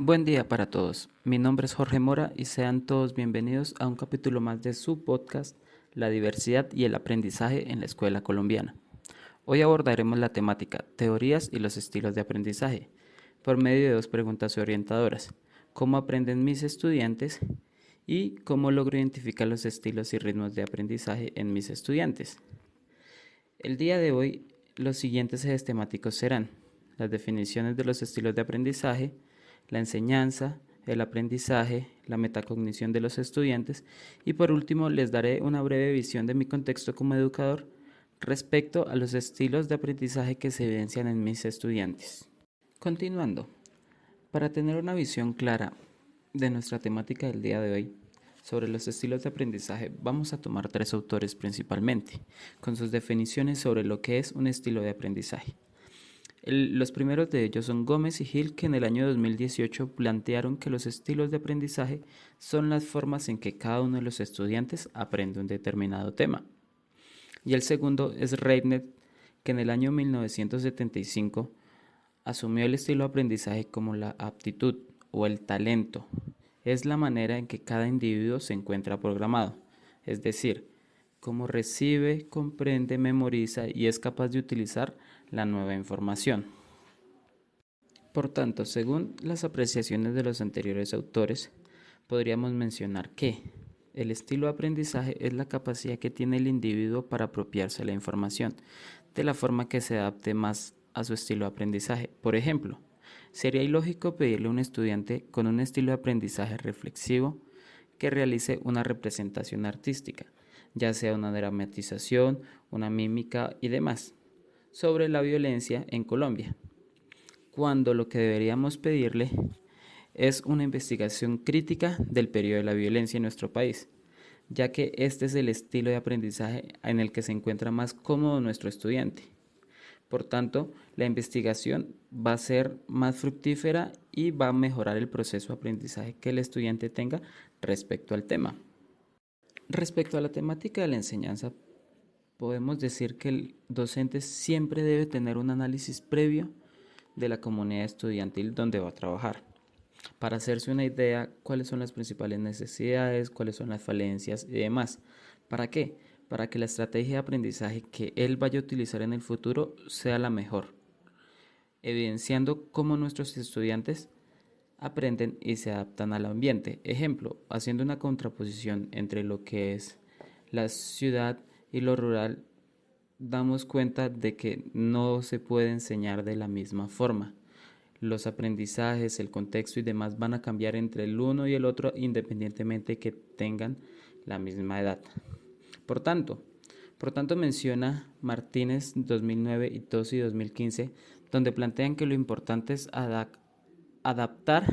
Buen día para todos. Mi nombre es Jorge Mora y sean todos bienvenidos a un capítulo más de su podcast, La diversidad y el aprendizaje en la escuela colombiana. Hoy abordaremos la temática teorías y los estilos de aprendizaje, por medio de dos preguntas orientadoras: ¿cómo aprenden mis estudiantes? Y ¿cómo logro identificar los estilos y ritmos de aprendizaje en mis estudiantes? El día de hoy, los siguientes ejes temáticos serán las definiciones de los estilos de aprendizaje, la enseñanza, el aprendizaje, la metacognición de los estudiantes y por último les daré una breve visión de mi contexto como educador respecto a los estilos de aprendizaje que se evidencian en mis estudiantes. Continuando, para tener una visión clara de nuestra temática del día de hoy, sobre los estilos de aprendizaje, vamos a tomar tres autores principalmente, con sus definiciones sobre lo que es un estilo de aprendizaje. Los primeros de ellos son Gómez y Hill, que en el año 2018 plantearon que los estilos de aprendizaje son las formas en que cada uno de los estudiantes aprende un determinado tema. Y el segundo es Reibnet, que en el año 1975 asumió el estilo de aprendizaje como la aptitud o el talento. Es la manera en que cada individuo se encuentra programado, es decir, cómo recibe, comprende, memoriza y es capaz de utilizar la nueva información. Por tanto, según las apreciaciones de los anteriores autores, podríamos mencionar que el estilo de aprendizaje es la capacidad que tiene el individuo para apropiarse de la información de la forma que se adapte más a su estilo de aprendizaje. Por ejemplo, sería ilógico pedirle a un estudiante con un estilo de aprendizaje reflexivo que realice una representación artística, ya sea una dramatización, una mímica y demás, sobre la violencia en Colombia, cuando lo que deberíamos pedirle es una investigación crítica del periodo de la violencia en nuestro país, ya que este es el estilo de aprendizaje en el que se encuentra más cómodo nuestro estudiante. Por tanto, la investigación va a ser más fructífera y va a mejorar el proceso de aprendizaje que el estudiante tenga respecto al tema. Respecto a la temática de la enseñanza, podemos decir que el docente siempre debe tener un análisis previo de la comunidad estudiantil donde va a trabajar, para hacerse una idea cuáles son las principales necesidades, cuáles son las falencias y demás. ¿Para qué? Para que la estrategia de aprendizaje que él vaya a utilizar en el futuro sea la mejor, evidenciando cómo nuestros estudiantes aprenden y se adaptan al ambiente. Ejemplo, haciendo una contraposición entre lo que es la ciudad y lo rural, damos cuenta de que no se puede enseñar de la misma forma. Los aprendizajes, el contexto y demás van a cambiar entre el uno y el otro independientemente que tengan la misma edad. Por tanto, menciona Martínez 2009 y Tosi 2015, donde plantean que lo importante es adaptar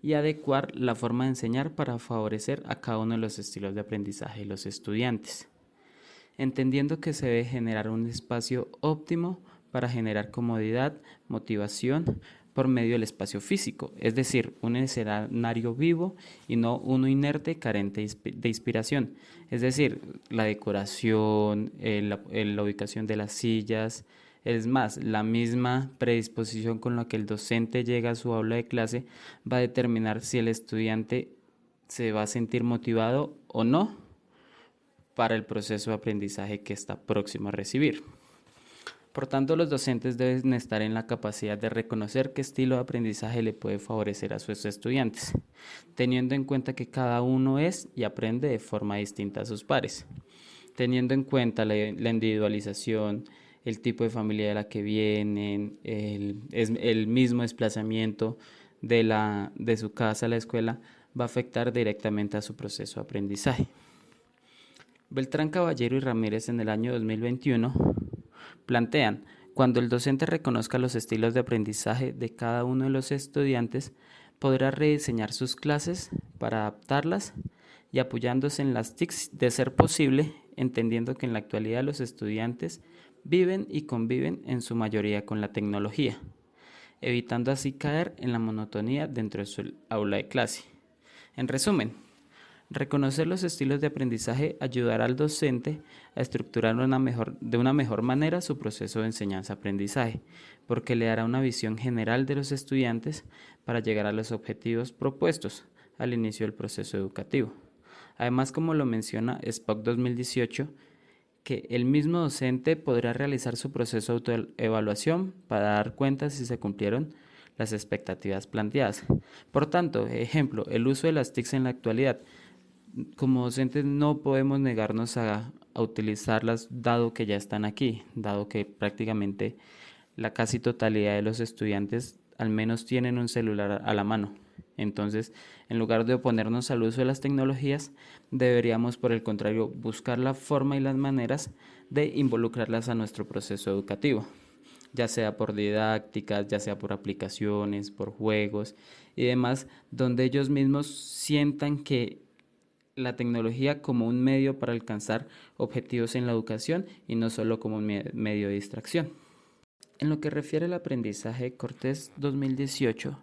y adecuar la forma de enseñar para favorecer a cada uno de los estilos de aprendizaje de los estudiantes, entendiendo que se debe generar un espacio óptimo para generar comodidad, motivación por medio del espacio físico, es decir, un escenario vivo y no uno inerte carente de inspiración, es decir, la decoración, la ubicación de las sillas, es más, la misma predisposición con la que el docente llega a su aula de clase va a determinar si el estudiante se va a sentir motivado o no para el proceso de aprendizaje que está próximo a recibir. Por tanto, los docentes deben estar en la capacidad de reconocer qué estilo de aprendizaje le puede favorecer a sus estudiantes, teniendo en cuenta que cada uno es y aprende de forma distinta a sus pares, teniendo en cuenta la individualización, el tipo de familia de la que vienen, el mismo desplazamiento de su casa a la escuela va a afectar directamente a su proceso de aprendizaje. Beltrán Caballero y Ramírez en el año 2021 plantean: cuando el docente reconozca los estilos de aprendizaje de cada uno de los estudiantes, podrá rediseñar sus clases para adaptarlas y apoyándose en las TICs de ser posible, entendiendo que en la actualidad los estudiantes viven y conviven en su mayoría con la tecnología, evitando así caer en la monotonía dentro de su aula de clase. En resumen, Reconocer los estilos de aprendizaje ayudará al docente a estructurar de una mejor manera su proceso de enseñanza-aprendizaje, porque le dará una visión general de los estudiantes para llegar a los objetivos propuestos al inicio del proceso educativo. Además, como lo menciona SPOC 2018, que el mismo docente podrá realizar su proceso de autoevaluación para dar cuenta si se cumplieron las expectativas planteadas. Por tanto, ejemplo, el uso de las TICs en la actualidad. Como docentes no podemos negarnos a utilizarlas dado que ya están aquí, dado que prácticamente la casi totalidad de los estudiantes al menos tienen un celular a la mano. Entonces, en lugar de oponernos al uso de las tecnologías, deberíamos, por el contrario, buscar la forma y las maneras de involucrarlas a nuestro proceso educativo, ya sea por didácticas, ya sea por aplicaciones, por juegos y demás, donde ellos mismos sientan que la tecnología como un medio para alcanzar objetivos en la educación y no solo como un medio de distracción. En lo que refiere al aprendizaje, Cortés 2018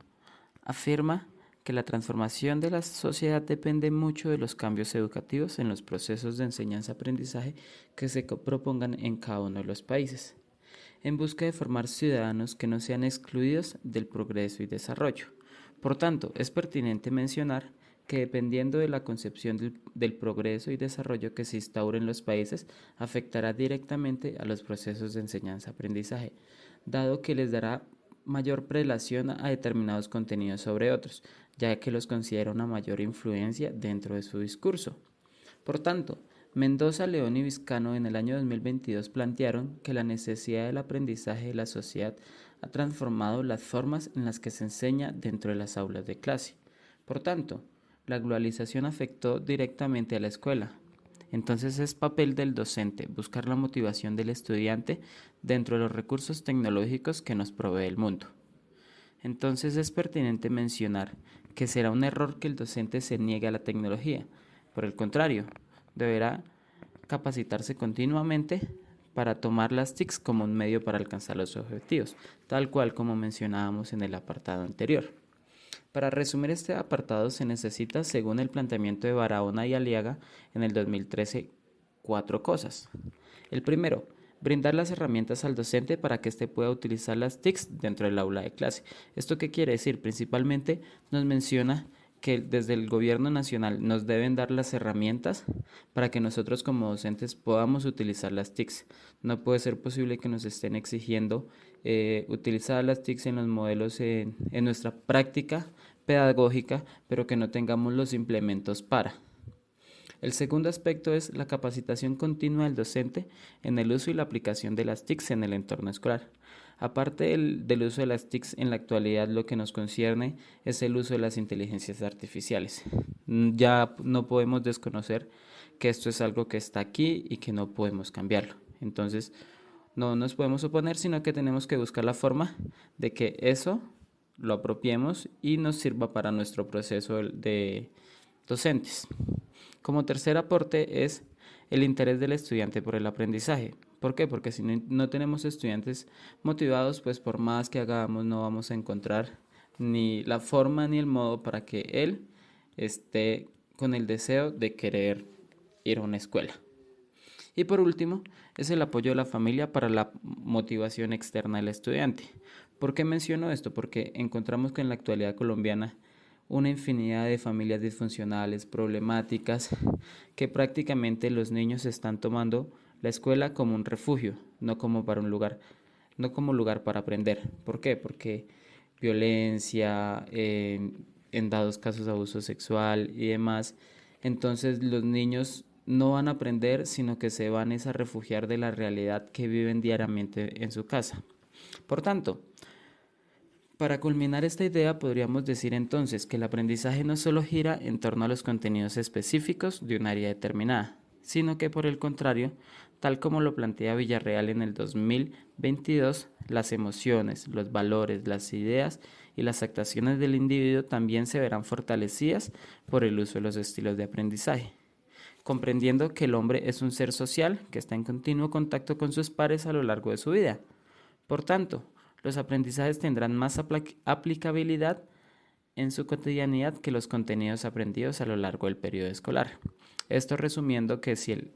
afirma que la transformación de la sociedad depende mucho de los cambios educativos en los procesos de enseñanza-aprendizaje que se propongan en cada uno de los países, en busca de formar ciudadanos que no sean excluidos del progreso y desarrollo. Por tanto, es pertinente mencionar que dependiendo de la concepción del progreso y desarrollo que se instaure en los países, afectará directamente a los procesos de enseñanza-aprendizaje, dado que les dará mayor prelación a determinados contenidos sobre otros, ya que los considera una mayor influencia dentro de su discurso. Por tanto, Mendoza, León y Vizcano en el año 2022 plantearon que la necesidad del aprendizaje de la sociedad ha transformado las formas en las que se enseña dentro de las aulas de clase. Por tanto, la globalización afectó directamente a la escuela. Entonces es papel del docente buscar la motivación del estudiante dentro de los recursos tecnológicos que nos provee el mundo. Entonces es pertinente mencionar que será un error que el docente se niegue a la tecnología. Por el contrario, deberá capacitarse continuamente para tomar las TICs como un medio para alcanzar los objetivos, tal cual como mencionábamos en el apartado anterior. Para resumir este apartado se necesita, según el planteamiento de Barahona y Aliaga en el 2013, 4 cosas. El primero, brindar las herramientas al docente para que éste pueda utilizar las TICs dentro del aula de clase. ¿Esto qué quiere decir? Principalmente nos menciona que desde el gobierno nacional nos deben dar las herramientas para que nosotros como docentes podamos utilizar las TICs. No puede ser posible que nos estén exigiendo utilizar las TICs en los modelos en nuestra práctica pedagógica, pero que no tengamos los implementos para. El segundo aspecto es la capacitación continua del docente en el uso y la aplicación de las TICs en el entorno escolar. Aparte del uso de las TICs en la actualidad, lo que nos concierne es el uso de las inteligencias artificiales. Ya no podemos desconocer que esto es algo que está aquí y que no podemos cambiarlo. Entonces, no nos podemos oponer, sino que tenemos que buscar la forma de que eso lo apropiemos y nos sirva para nuestro proceso de docentes. Como tercer aporte es el interés del estudiante por el aprendizaje. ¿Por qué? Porque si no tenemos estudiantes motivados, pues por más que hagamos no vamos a encontrar ni la forma ni el modo para que él esté con el deseo de querer ir a una escuela. Y por último, es el apoyo de la familia para la motivación externa del estudiante. ¿Por qué menciono esto? Porque encontramos que en la actualidad colombiana una infinidad de familias disfuncionales, problemáticas, que prácticamente los niños están tomando la escuela como un refugio, no como para un lugar, no como lugar para aprender. ¿Por qué? Porque violencia, en dados casos abuso sexual y demás, entonces los niños no van a aprender, sino que se van a refugiar de la realidad que viven diariamente en su casa. Por tanto, para culminar esta idea, podríamos decir entonces que el aprendizaje no solo gira en torno a los contenidos específicos de un área determinada, sino que por el contrario, tal como lo plantea Villarreal en el 2022, las emociones, los valores, las ideas y las actuaciones del individuo también se verán fortalecidas por el uso de los estilos de aprendizaje, comprendiendo que el hombre es un ser social que está en continuo contacto con sus pares a lo largo de su vida. Por tanto, los aprendizajes tendrán más aplicabilidad en su cotidianidad que los contenidos aprendidos a lo largo del periodo escolar. Esto resumiendo que si el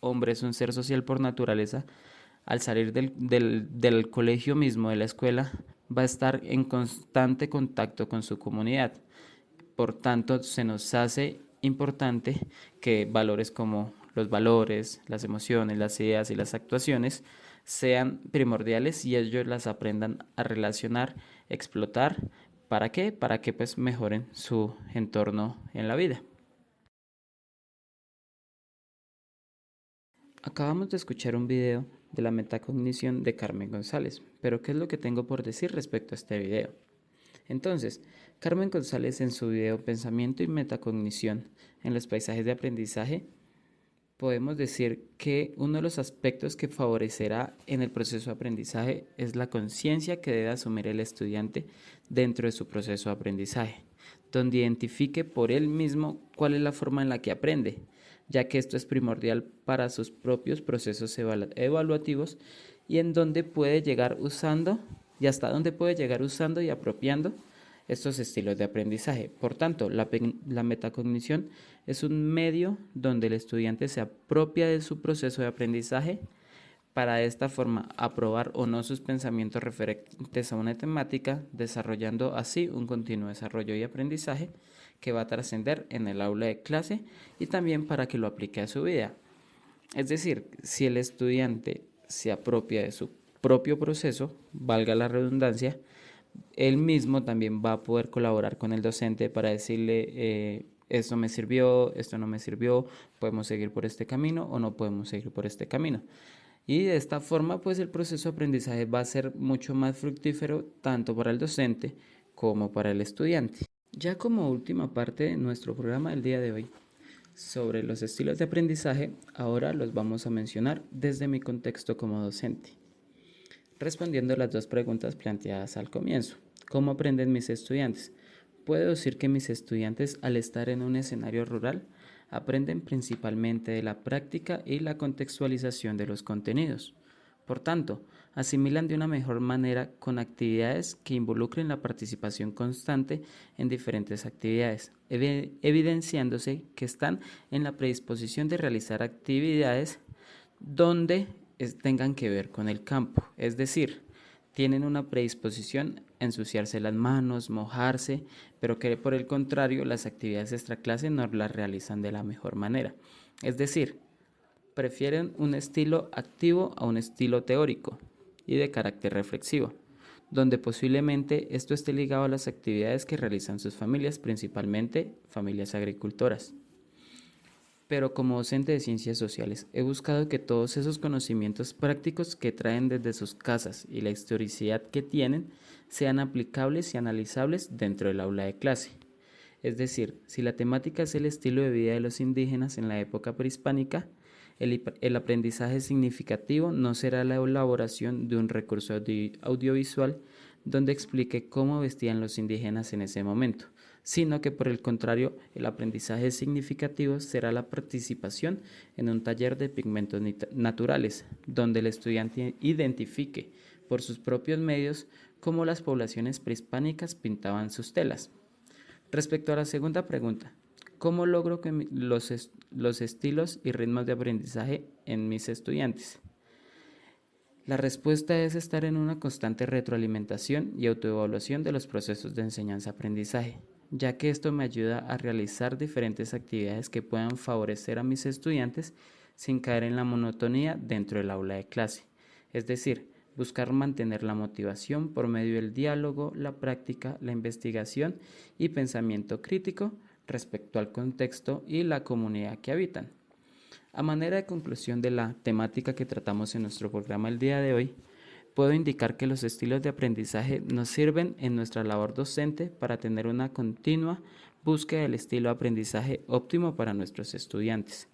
hombre es un ser social por naturaleza, al salir del colegio mismo, de la escuela, va a estar en constante contacto con su comunidad. Por tanto, se nos hace importante que valores como los valores, las emociones, las ideas y las actuaciones sean primordiales y ellos las aprendan a relacionar, explotar. ¿Para qué? Para que pues mejoren su entorno en la vida. Acabamos de escuchar un video de la metacognición de Carmen González, pero ¿qué es lo que tengo por decir respecto a este video? Entonces, Carmen González en su video Pensamiento y Metacognición en los paisajes de aprendizaje, podemos decir que uno de los aspectos que favorecerá en el proceso de aprendizaje es la conciencia que debe asumir el estudiante dentro de su proceso de aprendizaje, donde identifique por él mismo cuál es la forma en la que aprende, ya que esto es primordial para sus propios procesos evaluativos y en donde puede llegar usando y hasta dónde puede llegar usando y apropiando estos estilos de aprendizaje. Por tanto, la metacognición es un medio donde el estudiante se apropia de su proceso de aprendizaje para de esta forma aprobar o no sus pensamientos referentes a una temática, desarrollando así un continuo desarrollo y aprendizaje que va a trascender en el aula de clase y también para que lo aplique a su vida. Es decir, si el estudiante se apropia de su propio proceso, valga la redundancia, él mismo también va a poder colaborar con el docente para decirle esto me sirvió, esto no me sirvió, podemos seguir por este camino o no podemos seguir por este camino. Y de esta forma, pues el proceso de aprendizaje va a ser mucho más fructífero tanto para el docente como para el estudiante. Ya como última parte de nuestro programa del día de hoy, sobre los estilos de aprendizaje, ahora los vamos a mencionar desde mi contexto como docente. Respondiendo a las dos preguntas planteadas al comienzo. ¿Cómo aprenden mis estudiantes? Puedo decir que mis estudiantes, al estar en un escenario rural, aprenden principalmente de la práctica y la contextualización de los contenidos. Por tanto, asimilan de una mejor manera con actividades que involucren la participación constante en diferentes actividades, evidenciándose que están en la predisposición de realizar actividades donde tengan que ver con el campo, es decir, tienen una predisposición a ensuciarse las manos, mojarse, pero que por el contrario las actividades extraclase no las realizan de la mejor manera. Es decir, prefieren un estilo activo a un estilo teórico y de carácter reflexivo, donde posiblemente esto esté ligado a las actividades que realizan sus familias, principalmente familias agricultoras. Pero como docente de ciencias sociales, he buscado que todos esos conocimientos prácticos que traen desde sus casas y la historicidad que tienen sean aplicables y analizables dentro del aula de clase. Es decir, si la temática es el estilo de vida de los indígenas en la época prehispánica, el aprendizaje significativo no será la elaboración de un recurso audiovisual donde explique cómo vestían los indígenas en ese momento, sino que por el contrario, el aprendizaje significativo será la participación en un taller de pigmentos naturales, donde el estudiante identifique por sus propios medios cómo las poblaciones prehispánicas pintaban sus telas. Respecto a la segunda pregunta, ¿cómo logro que los estilos y ritmos de aprendizaje en mis estudiantes? La respuesta es estar en una constante retroalimentación y autoevaluación de los procesos de enseñanza-aprendizaje, ya que esto me ayuda a realizar diferentes actividades que puedan favorecer a mis estudiantes sin caer en la monotonía dentro del aula de clase. Es decir, buscar mantener la motivación por medio del diálogo, la práctica, la investigación y pensamiento crítico respecto al contexto y la comunidad que habitan. A manera de conclusión de la temática que tratamos en nuestro programa el día de hoy, puedo indicar que los estilos de aprendizaje nos sirven en nuestra labor docente para tener una continua búsqueda del estilo de aprendizaje óptimo para nuestros estudiantes,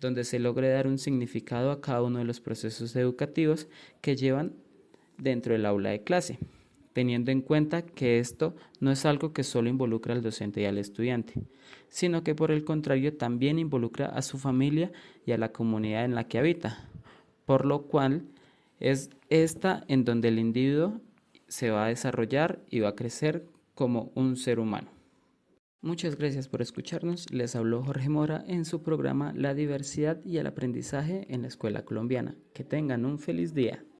donde se logre dar un significado a cada uno de los procesos educativos que llevan dentro del aula de clase, teniendo en cuenta que esto no es algo que solo involucra al docente y al estudiante, sino que por el contrario también involucra a su familia y a la comunidad en la que habita, por lo cual es esta en donde el individuo se va a desarrollar y va a crecer como un ser humano. Muchas gracias por escucharnos. Les habló Jorge Mora en su programa La diversidad y el aprendizaje en la escuela colombiana. Que tengan un feliz día.